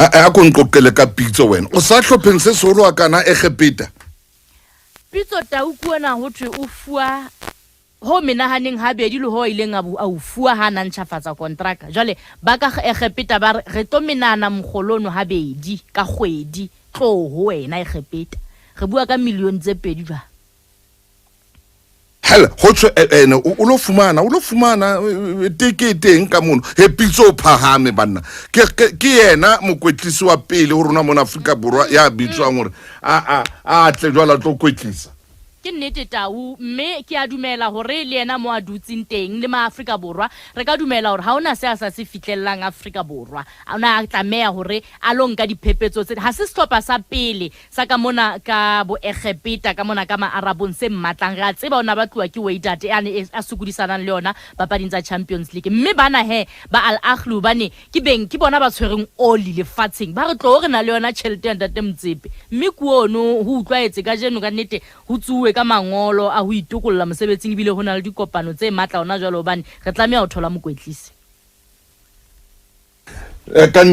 a ko nqoqele ka Pitso wena o sa hlopheng se solo a kana Egepeta Pitso Tau kuana ho thwe o fua ho menahaneng ha bedi le ho ileng a fua ha na ntšhafatsa contract jwale ba ka Egepeta ba re to menana mogolono ha bedi ka kgwedi tlo ho wena Egepeta re bua ka million tse pedi jwa hela ho tshwe ene o lo fumana teketeng ka mono he Pitso phahame banna ke yena mokwetlisi wa pele ho rona mona Afrika Borwa ya bitswang hore a tle jwala tlo kwetlisa ke nnete Tau mme ke a dumela hore le yena mo a dutsing teng le ma Afrika Borwa re ka dumela hore ha ona se a sa se fitlhellang Afrika Borwa a ona tlameha hore a lo nka diphepetso tse ha se stopper sa pele sa ka mona ka bo Egepeta ka mona ka ma Arabong se mmatlang re a tseba ona ba tluwa ke Wydad ane a sukudisana le yona papading tsa Champions League mme bana ba Al Ahly bane ke bona ba tshwereng oli le fatsing ba re tlo re na le yona tšhelete ya ntate Motsepe mme kuono ho utlwaetse ka jeno ka nnete ho tsuwe ka mangolo a ho itokolla mosebetsing bile hona le dikopano tse matla ona jwalo bane re tlameha ho thola mokwetlisi ka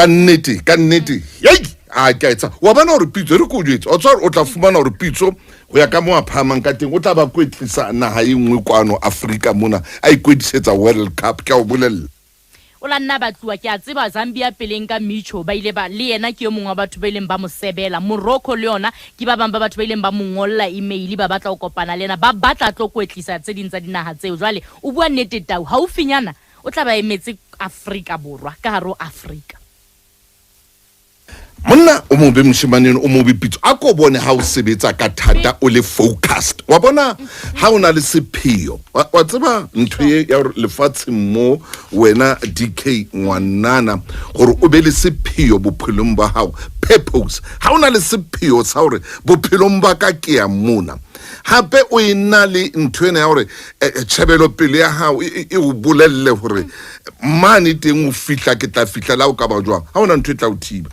nnete yei a ka etsa wa bana hore Pitso re go jwetsa o tswa o tla fumana hore Pitso go ya ka mo a phamang ka teng o tla ba kwetlisa naha e nngwe kwano Afrika mona a ikwetlisetsa World Cup ka o bolella o la nna batluwa ke a tseba Zambia peleng ka Micho ba ile ba le yena ke yo mongwa batho ba ileng ba mo sebela Morocco le yona ke ba bang ba batho ba ileng ba mo ngolla email ba batla go kopana le yena ba batla tlo kwetlisa tse ding tsa dinaga tseo jwale o bua nnete Tau ha o finyana o tla ba emetse Afrika Borwa ka haro Afrika monna o mo be mshimaneng o mo be Pitso a ko bone ha o sebetsa ka thata o le focused wa bona ha ona le sepheo wa tseba ntho ya lefatshe mo wena DK ngwanana gore o be le sepheo bophelong ba hao purpose ha ona le sepheo sa hore bophelong ba ka ke ya mona hape o ina le ntho ena ya hore tshebelo pele ya hao e o bolelle hore mane teng o fihla ke tla fihla la o ka ba jwang ha ona ntho e tla o thiba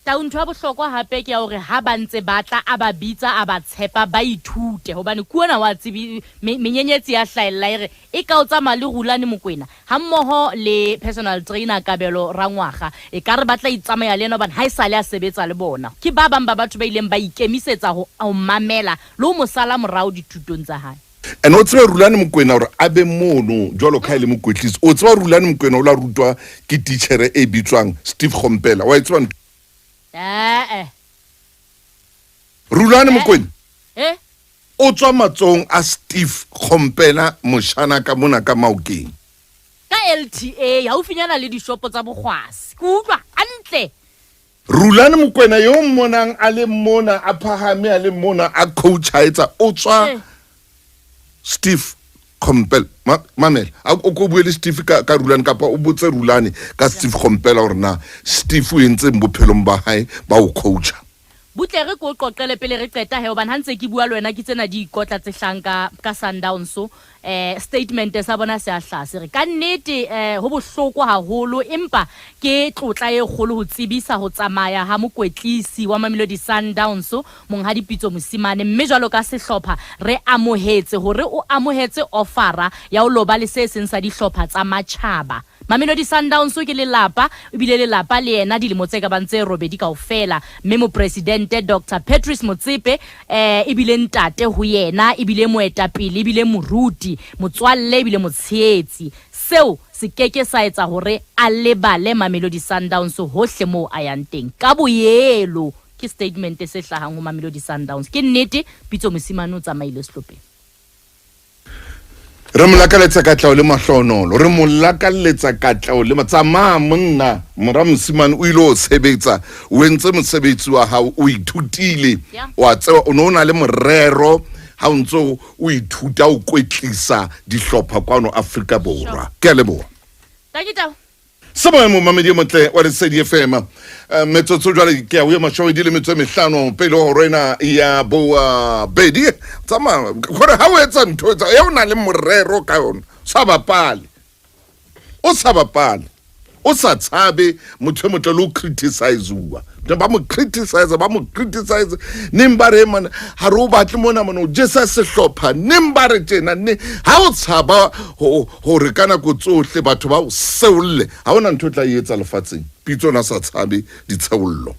Tau ntho a bohlokwa hape ke ya hore ha ba ntse batla a ba bitsa a ba tshepa ba ithute hobane kuona wa tsibi menyenyetsi ya hlaella ire e ka o tsama le rulane Mokwena ha mmoho le personal trainer Kabelo Rangwaga e ka re batla itsamaya le yena hobane ha isale a sebetsa le bona ke ba bang ba batho ba ileng ba ikemisetsa ho mamela le mo sala morao dithutong tsa hae o tseba rulane Mokwena hore a be mono jwalo ka ile mokwetlisi o tseba rulane Mokwena o la rutwa ke teacher e bitswang Steve Khompela wa itswa Rulane Mokwena o tswa matsong a Steve Khompela moshana ka mona ka Maokeng ka LTA ha o finyana le dishopo tsa bogwasi ke utlwa antle Rulane Mokwena yo monang a le mona a phahame a le mona a coach etsa o tswa Steve Khompela mamela o go buele Steve ka Rulane kapa o botse Rulane ka Steve Khompela hore na Steve o entse mbophelong ba hae ba o coacha butle re go qoqele pele re qeta he hobane hantse ke bua le wena ke tsena di ikotla tse hlanka ka Sundowns statement sa bona se a hlase re ka nnete ho bohloko haholo empa ke tlotla e kgolo ho tsibisa ho tsamaya ha mokwetlisi wa Mamelodi Sundowns monghadi Pitso Mosimane mme jwalo ka sehlopha re amohetse hore o amohetse offera ya ho loba le se seng sa dihlopha tsa matjhaba Mamelodi Sundowns ke lelapa ebile lelapa le yena dilemo tse ka bantse robedi kaofela mme mo president Dr Patrice Motsepe ebile ntate ho yena ebile moetapele ebile moruti motswalle ebile motsheetsi seo se keke sa etsa hore a lebale Mamelodi Sundowns hohle mo a yang teng ka boyelo ke statement se hlahang ho Mamelodi Sundowns ke nnete Pitso Mosimane o tsamaile sehlopeng re molakaletsa ka tlao le mahlonolo re molakaletsa ka tlao le matsama monna mora Mosimane o ile o sebetsa o entse mosebetsi wa hao o ithutile wa tseba o nona le morero ha o ntso o ithuta o kwetlisa dihlopha kwano Afrika Borwa ke a leboha takita Sama mo mamedi motle wa Lesedi FM metsotso jwale ke a o masho di le metso mehlano pele ho rena ya boa bedi tsama gore ha o etsa ntho ya ona le morero ka yona sa bapale o sa bapale o sa tshabe motho mo tlo criticize wa ba mo criticize nimbare man ha ro batle mona mono jesa se hlopha nimbare tjena ne ha o tshaba ho re kana go tsohle batho ba o seulle ha ona ntho tla etsa lefatseng Pitso na sa tshabe ditsheollo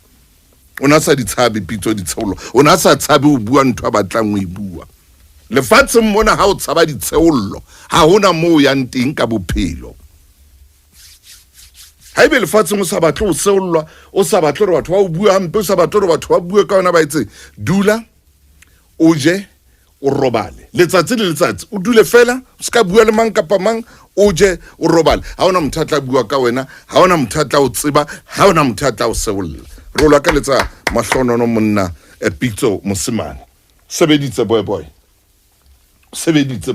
ona sa ditshabe Pitso ditsheollo ona sa tshabe o bua ntho ba batlang o e bua lefatsheng mona ha o tshaba ditsheollo ha hona mo ya nteng ka bophelo haebe lefatsheng o sa batle o seollwa o sa batle re batho ba o bua hampe o sa batle re batho ba bua ka ona ba itse dula o je o robale letsatsi le letsatsi o dule fela o ska bua le mang kapa mang o je o robale ha ona motho a tla bua ka wena ha ona motho a tla o tseba ha ona motho a tla o seolla re lo ka letsa mahlonono monna Pitso mosimane sebeditse boy sebeditse